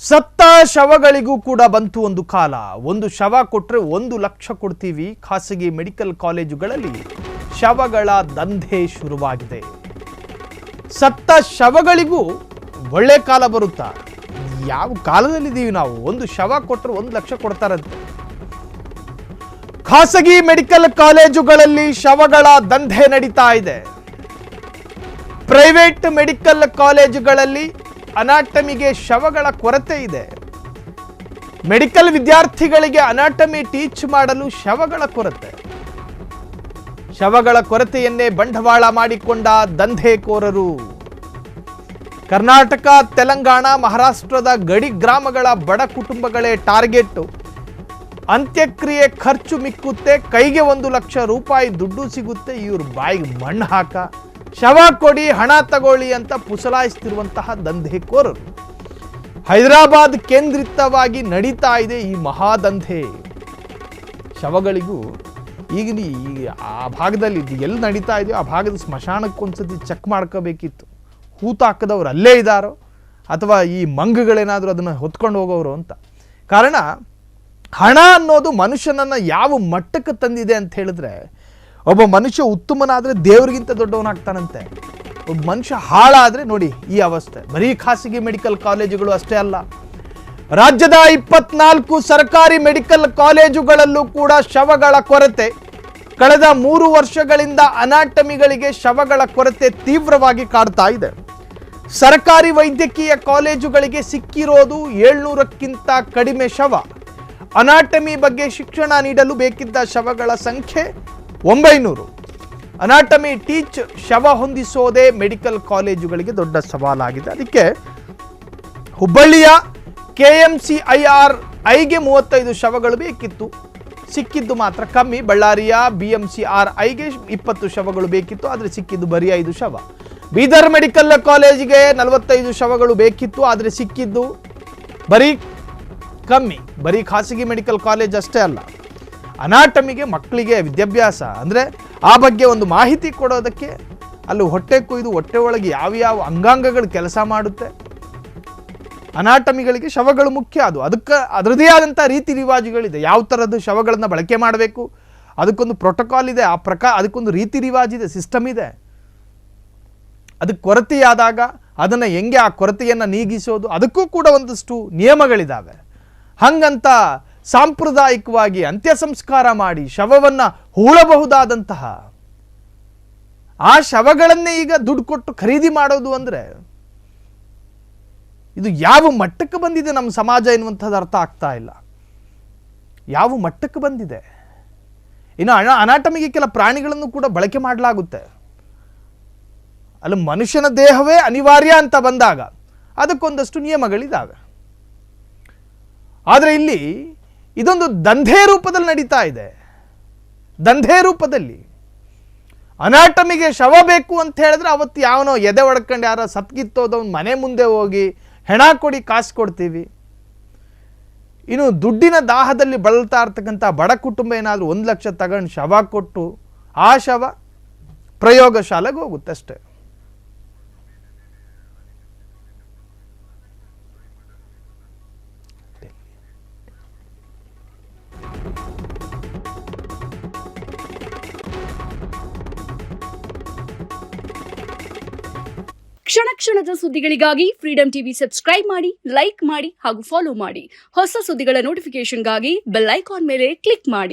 ಸತ್ತ ಶವಗಳಿಗೂ ಕೂಡ ಬಂತು ಒಂದು ಕಾಲ. ಒಂದು ಶವ ಕೊಟ್ಟರೆ 1 ಲಕ್ಷ ಕೊಡ್ತೀವಿ. ಖಾಸಗಿ ಮೆಡಿಕಲ್ ಕಾಲೇಜುಗಳಲ್ಲಿ ಶವಗಳ ದಂಧೆ ಶುರುವಾಗಿದೆ. ಸತ್ತ ಶವಗಳಿಗೂ ಒಳ್ಳೆ ಕಾಲ ಬರುತ್ತಾ? ಯಾವ ಕಾಲದಲ್ಲಿದ್ದೀವಿ ನಾವು? ಒಂದು ಶವ ಕೊಟ್ಟರೆ 1 ಲಕ್ಷ ಕೊಡ್ತಾರಂತೆ. ಖಾಸಗಿ ಮೆಡಿಕಲ್ ಕಾಲೇಜುಗಳಲ್ಲಿ ಶವಗಳ ದಂಧೆ ನಡೀತಾ ಇದೆ. ಪ್ರೈವೇಟ್ ಮೆಡಿಕಲ್ ಕಾಲೇಜುಗಳಲ್ಲಿ ಅನಾಟಮಿಗೆ ಶವಗಳ ಕೊರತೆ ಇದೆ. ಮೆಡಿಕಲ್ ವಿದ್ಯಾರ್ಥಿಗಳಿಗೆ ಅನಾಟಮಿ ಟೀಚ್ ಮಾಡಲು ಶವಗಳ ಕೊರತೆ. ಶವಗಳ ಕೊರತೆಯನ್ನೇ ಬಂಡವಾಳ ಮಾಡಿಕೊಂಡ ದಂಧೆಕೋರರು. ಕರ್ನಾಟಕ, ತೆಲಂಗಾಣ, ಮಹಾರಾಷ್ಟ್ರದ ಗಡಿ ಗ್ರಾಮಗಳ ಬಡ ಕುಟುಂಬಗಳೇ ಟಾರ್ಗೆಟ್. ಅಂತ್ಯಕ್ರಿಯೆ ಖರ್ಚು ಮಿಕ್ಕುತ್ತೆ, ಕೈಗೆ 1 ಲಕ್ಷ ರೂಪಾಯಿ ದುಡ್ಡು ಸಿಗುತ್ತೆ. ಇವರು ಬಾಯಿಗೆ ಮಣ್ಣು ಹಾಕ, ಶವ ಕೊಡಿ, ಹಣ ತಗೊಳ್ಳಿ ಅಂತ ಪುಸಲಾಯಿಸ್ತಿರುವಂತಹ ದಂಧೆಕೋರರು. ಹೈದರಾಬಾದ್ ಕೇಂದ್ರಿತವಾಗಿ ನಡೀತಾ ಇದೆ ಈ ಮಹಾದಂಧೆ. ಶವಗಳಿಗೂ ಈಗ ಆ ಭಾಗದಲ್ಲಿ ಎಲ್ಲಿ ನಡೀತಾ ಇದೆಯೋ ಆ ಭಾಗದ ಸ್ಮಶಾನಕ್ಕೊಂದ್ಸತಿ ಚೆಕ್ ಮಾಡ್ಕೋಬೇಕಿತ್ತು. ಹೂತಾಕದವ್ರು ಅಲ್ಲೇ ಇದ್ದಾರೋ ಅಥವಾ ಈ ಮಂಗಗಳೇನಾದರೂ ಅದನ್ನು ಹೊತ್ಕೊಂಡು ಹೋಗೋರು ಅಂತ. ಕಾರಣ ಹಣ ಅನ್ನೋದು ಮನುಷ್ಯನನ್ನು ಯಾವ ಮಟ್ಟಕ್ಕೆ ತಂದಿದೆ ಅಂತ ಹೇಳಿದ್ರೆ, ಒಬ್ಬ ಮನುಷ್ಯ ಉತ್ತಮನಾದರೆ ದೇವರಿಗಿಂತ ದೊಡ್ಡವನಾಗ್ತಾನಂತೆ. ಒಬ್ಬ ಮನುಷ್ಯ ಹಾಳಾದರೆ ನೋಡಿ ಈ ಅವಸ್ಥೆ. ಬರೀ ಖಾಸಗಿ ಮೆಡಿಕಲ್ ಕಾಲೇಜುಗಳು ಅಷ್ಟೇ ಅಲ್ಲ, ರಾಜ್ಯದ 24 ಸರ್ಕಾರಿ ಮೆಡಿಕಲ್ ಕಾಲೇಜುಗಳಲ್ಲೂ ಕೂಡ ಶವಗಳ ಕೊರತೆ. ಕಳೆದ 3 ವರ್ಷಗಳಿಂದ ಅನಾಟಮಿಗಳಿಗೆ ಶವಗಳ ಕೊರತೆ ತೀವ್ರವಾಗಿ ಕಾಡ್ತಾ ಇದೆ. ಸರ್ಕಾರಿ ವೈದ್ಯಕೀಯ ಕಾಲೇಜುಗಳಿಗೆ ಸಿಕ್ಕಿರೋದು 700ಕ್ಕಿಂತ ಕಡಿಮೆ ಶವ. ಅನಾಟಮಿ ಬಗ್ಗೆ ಶಿಕ್ಷಣ ನೀಡಲು ಬೇಕಿದ್ದ ಶವಗಳ ಸಂಖ್ಯೆ 900. ಅನಾಟಮಿ ಟೀಚ್ ಶವ ಹೊಂದಿಸೋದೇ ಮೆಡಿಕಲ್ ಕಾಲೇಜುಗಳಿಗೆ ದೊಡ್ಡ ಸವಾಲಾಗಿದೆ. ಅದಕ್ಕೆ ಹುಬ್ಬಳ್ಳಿಯ KMCIRIಗೆ 35 ಶವಗಳು ಬೇಕಿತ್ತು, ಸಿಕ್ಕಿದ್ದು ಮಾತ್ರ ಕಮ್ಮಿ. ಬಳ್ಳಾರಿಯ BMCRIಗೆ 20 ಶವಗಳು ಬೇಕಿತ್ತು, ಆದರೆ ಸಿಕ್ಕಿದ್ದು ಬರೀ 5 ಶವ. ಬೀದರ್ ಮೆಡಿಕಲ್ ಕಾಲೇಜಿಗೆ 45 ಶವಗಳು ಬೇಕಿತ್ತು, ಆದರೆ ಸಿಕ್ಕಿದ್ದು ಬರೀ ಕಮ್ಮಿ. ಬರೀ ಖಾಸಗಿ ಮೆಡಿಕಲ್ ಕಾಲೇಜ್ ಅಷ್ಟೇ ಅಲ್ಲ, ಅನಾಟಮಿಗೆ ಮಕ್ಕಳಿಗೆ ವಿದ್ಯಾಭ್ಯಾಸ ಅಂದರೆ ಆ ಬಗ್ಗೆ ಒಂದು ಮಾಹಿತಿ ಕೊಡೋದಕ್ಕೆ ಅಲ್ಲಿ ಹೊಟ್ಟೆ ಕೊಯ್ದು ಹೊಟ್ಟೆ ಒಳಗೆ ಯಾವ್ಯಾವ ಅಂಗಾಂಗಗಳು ಕೆಲಸ ಮಾಡುತ್ತೆ, ಅನಾಟಮಿಗಳಿಗೆ ಶವಗಳು ಮುಖ್ಯ. ಅದಕ್ಕೆ ಅದರದೇ ಆದಂಥ ರೀತಿ ರಿವಾಜುಗಳಿದೆ. ಯಾವ ಥರದ್ದು ಶವಗಳನ್ನು ಬಳಕೆ ಮಾಡಬೇಕು, ಅದಕ್ಕೊಂದು ಪ್ರೋಟೋಕಾಲ್ ಇದೆ. ಅದಕ್ಕೊಂದು ರೀತಿ ರಿವಾಜಿದೆ, ಸಿಸ್ಟಮ್ ಇದೆ. ಅದಕ್ಕೆ ಕೊರತೆಯಾದಾಗ ಅದನ್ನು ಹೆಂಗೆ ಆ ಕೊರತೆಯನ್ನು ನೀಗಿಸೋದು, ಅದಕ್ಕೂ ಕೂಡ ಒಂದಷ್ಟು ನಿಯಮಗಳಿದ್ದಾವೆ. ಹಂಗಂತ ಸಾಂಪ್ರದಾಯಿಕವಾಗಿ ಅಂತ್ಯ ಸಂಸ್ಕಾರ ಮಾಡಿ ಶವವನ್ನು ಹೂಳಬಹುದಾದಂತಹ ಆ ಶವಗಳನ್ನೇ ಈಗ ದುಡ್ಡು ಕೊಟ್ಟು ಖರೀದಿ ಮಾಡೋದು ಅಂದರೆ ಇದು ಯಾವ ಮಟ್ಟಕ್ಕೆ ಬಂದಿದೆ ನಮ್ಮ ಸಮಾಜ ಎನ್ನುವಂಥದ್ದು ಅರ್ಥ ಆಗ್ತಾ ಇಲ್ಲ. ಯಾವ ಮಟ್ಟಕ್ಕೆ ಬಂದಿದೆ. ಇನ್ನು ಅನಾಟಮಿಗೆ ಕೆಲ ಪ್ರಾಣಿಗಳನ್ನು ಕೂಡ ಬಳಕೆ ಮಾಡಲಾಗುತ್ತೆ. ಅಲ್ಲಿ ಮನುಷ್ಯನ ದೇಹವೇ ಅನಿವಾರ್ಯ ಅಂತ ಬಂದಾಗ ಅದಕ್ಕೊಂದಷ್ಟು ನಿಯಮಗಳಿದ್ದಾವೆ. ಆದರೆ ಇಲ್ಲಿ ಇದೊಂದು ದಂಧೆ ರೂಪದಲ್ಲಿ ನಡೀತಾ ಇದೆ. ದಂಧೆ ರೂಪದಲ್ಲಿ ಅನಾಟಮಿಗೆ ಶವ ಬೇಕು ಅಂತ ಹೇಳಿದ್ರೆ ಅವತ್ತು ಯಾವನೋ ಎದೆ ಒಡ್ಕೊಂಡು ಯಾರೋ ಸತ್ಗಿತ್ತೋದವನು ಮನೆ ಮುಂದೆ ಹೋಗಿ ಹೆಣ ಕೊಡಿ ಕಾಸು ಕೊಡ್ತೀವಿ. ಇನ್ನು ದುಡ್ಡಿನ ದಾಹದಲ್ಲಿ ಬಳಲ್ತಾ ಇರ್ತಕ್ಕಂಥ ಬಡ ಕುಟುಂಬ ಏನಾದರೂ 1 ಲಕ್ಷ ತಗೊಂಡು ಶವ ಕೊಟ್ಟು ಆ ಶವ ಪ್ರಯೋಗಶಾಲೆಗೆ ಹೋಗುತ್ತೆ ಅಷ್ಟೇ. ಕ್ಷಣ ಕ್ಷಣದ ಸುದ್ದಿಗಳಿಗಾಗಿ ಫ್ರೀಡಂ ಟಿವಿ ಸಬ್ಸ್ಕ್ರೈಬ್ ಮಾಡಿ, ಲೈಕ್ ಮಾಡಿ ಹಾಗೂ ಫಾಲೋ ಮಾಡಿ. ಹೊಸ ಸುದ್ದಿಗಳ ನೋಟಿಫಿಕೇಶನ್ಗಾಗಿ ಬೆಲ್ ಐಕಾನ್ ಮೇಲೆ ಕ್ಲಿಕ್ ಮಾಡಿ.